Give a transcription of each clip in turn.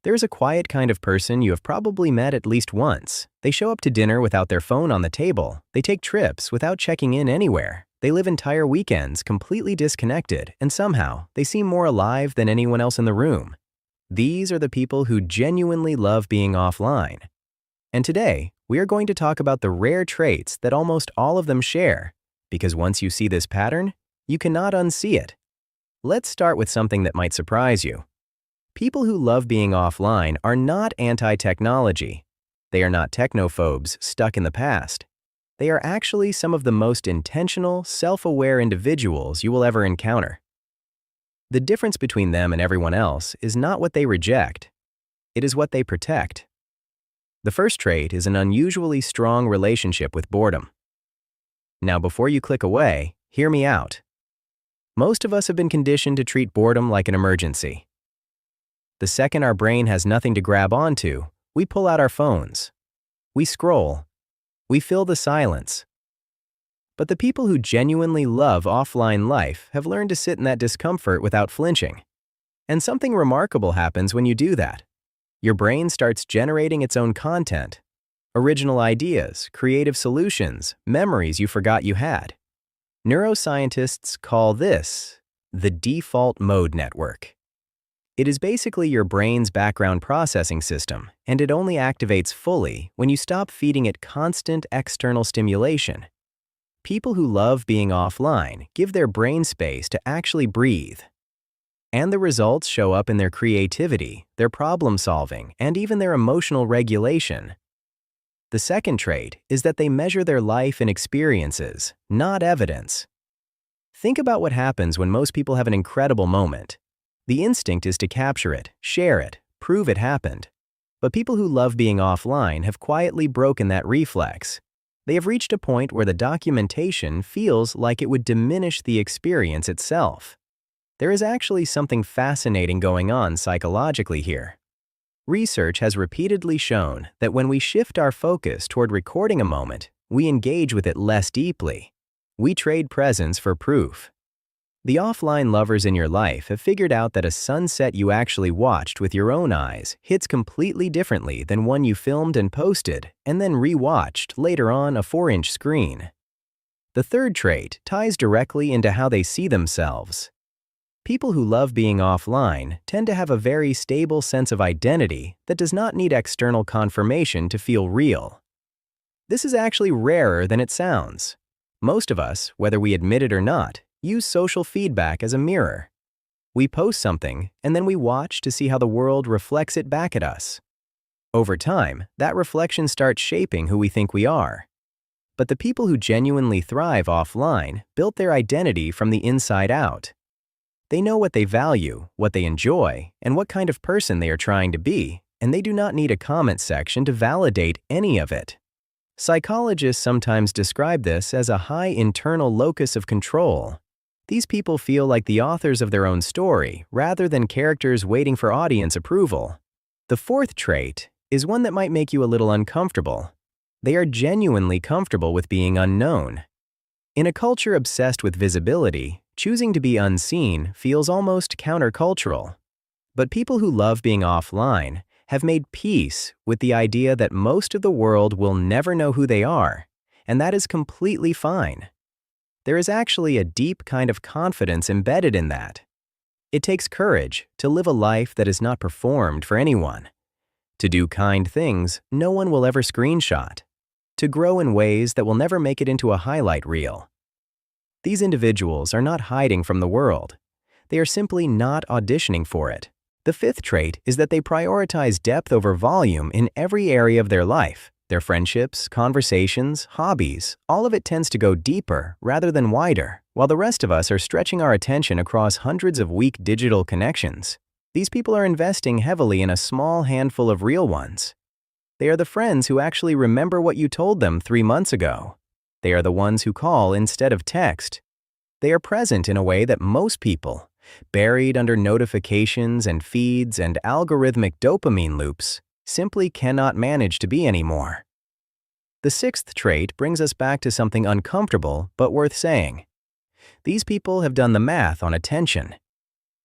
There's a quiet kind of person you have probably met at least once. They show up to dinner without their phone on the table. They take trips without checking in anywhere. They live entire weekends completely disconnected, and somehow they seem more alive than anyone else in the room. These are the people who genuinely love being offline. And today, we are going to talk about the rare traits that almost all of them share, because once you see this pattern, you cannot unsee it. Let's start with something that might surprise you. People who love being offline are not anti-technology. They are not technophobes stuck in the past. They are actually some of the most intentional, self-aware individuals you will ever encounter. The difference between them and everyone else is not what they reject. It is what they protect. The first trait is an unusually strong relationship with boredom. Now, before you click away, hear me out. Most of us have been conditioned to treat boredom like an emergency. The second our brain has nothing to grab onto, we pull out our phones. We scroll. We fill the silence. But the people who genuinely love offline life have learned to sit in that discomfort without flinching. And something remarkable happens when you do that. Your brain starts generating its own content. Original ideas, creative solutions, memories you forgot you had. Neuroscientists call this the default mode network. It is basically your brain's background processing system, and it only activates fully when you stop feeding it constant external stimulation. People who love being offline give their brain space to actually breathe. And the results show up in their creativity, their problem solving, and even their emotional regulation. The second trait is that they measure their life in experiences, not evidence. Think about what happens when most people have an incredible moment. The instinct is to capture it, share it, prove it happened. But people who love being offline have quietly broken that reflex. They have reached a point where the documentation feels like it would diminish the experience itself. There is actually something fascinating going on psychologically here. Research has repeatedly shown that when we shift our focus toward recording a moment, we engage with it less deeply. We trade presence for proof. The offline lovers in your life have figured out that a sunset you actually watched with your own eyes hits completely differently than one you filmed and posted and then re-watched later on a 4-inch screen. The third trait ties directly into how they see themselves. People who love being offline tend to have a very stable sense of identity that does not need external confirmation to feel real. This is actually rarer than it sounds. Most of us, whether we admit it or not, use social feedback as a mirror. We post something, and then we watch to see how the world reflects it back at us. Over time, that reflection starts shaping who we think we are. But the people who genuinely thrive offline built their identity from the inside out. They know what they value, what they enjoy, and what kind of person they are trying to be, and they do not need a comment section to validate any of it. Psychologists sometimes describe this as a high internal locus of control. These people feel like the authors of their own story rather than characters waiting for audience approval. The fourth trait is one that might make you a little uncomfortable. They are genuinely comfortable with being unknown. In a culture obsessed with visibility, choosing to be unseen feels almost countercultural. But people who love being offline have made peace with the idea that most of the world will never know who they are, and that is completely fine. There is actually a deep kind of confidence embedded in that. It takes courage to live a life that is not performed for anyone, to do kind things no one will ever screenshot, to grow in ways that will never make it into a highlight reel. These individuals are not hiding from the world. They are simply not auditioning for it. The fifth trait is that they prioritize depth over volume in every area of their life. Their friendships, conversations, hobbies, all of it tends to go deeper rather than wider, while the rest of us are stretching our attention across hundreds of weak digital connections. These people are investing heavily in a small handful of real ones. They are the friends who actually remember what you told them 3 months ago. They are the ones who call instead of text. They are present in a way that most people, buried under notifications and feeds and algorithmic dopamine loops, simply cannot manage to be anymore. The sixth trait brings us back to something uncomfortable but worth saying. These people have done the math on attention.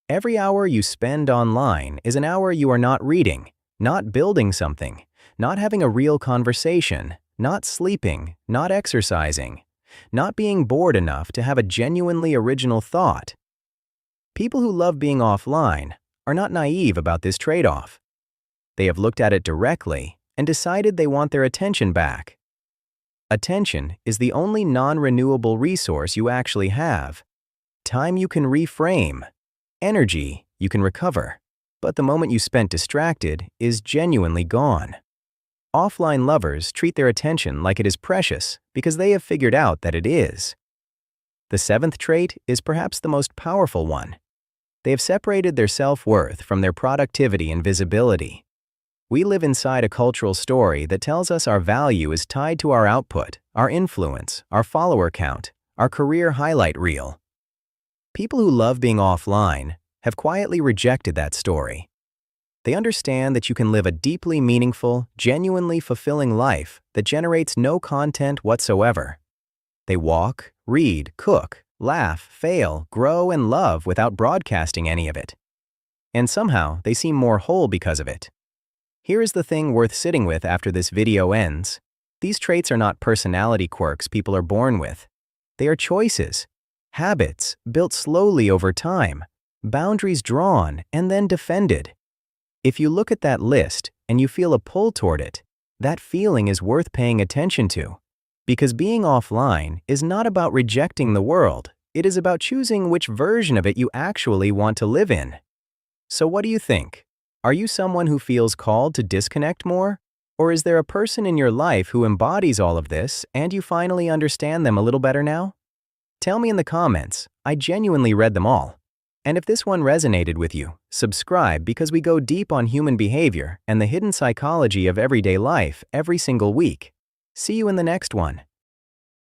Every hour you spend online is an hour you are not reading, not building something, not having a real conversation, not sleeping, not exercising, not being bored enough to have a genuinely original thought. People who love being offline are not naive about this trade-off. They have looked at it directly and decided they want their attention back. Attention is the only non-renewable resource you actually have. Time you can reframe. Energy you can recover. But the moment you spent distracted is genuinely gone. Offline lovers treat their attention like it is precious because they have figured out that it is. The seventh trait is perhaps the most powerful one. They have separated their self-worth from their productivity and visibility. We live inside a cultural story that tells us our value is tied to our output, our influence, our follower count, our career highlight reel. People who love being offline have quietly rejected that story. They understand that you can live a deeply meaningful, genuinely fulfilling life that generates no content whatsoever. They walk, read, cook, laugh, fail, grow, and love without broadcasting any of it. And somehow, they seem more whole because of it. Here is the thing worth sitting with after this video ends. These traits are not personality quirks people are born with. They are choices, habits built slowly over time, boundaries drawn and then defended. If you look at that list and you feel a pull toward it, that feeling is worth paying attention to. Because being offline is not about rejecting the world, it is about choosing which version of it you actually want to live in. So what do you think? Are you someone who feels called to disconnect more? Or is there a person in your life who embodies all of this and you finally understand them a little better now? Tell me in the comments. I genuinely read them all. And if this one resonated with you, subscribe because we go deep on human behavior and the hidden psychology of everyday life every single week. See you in the next one.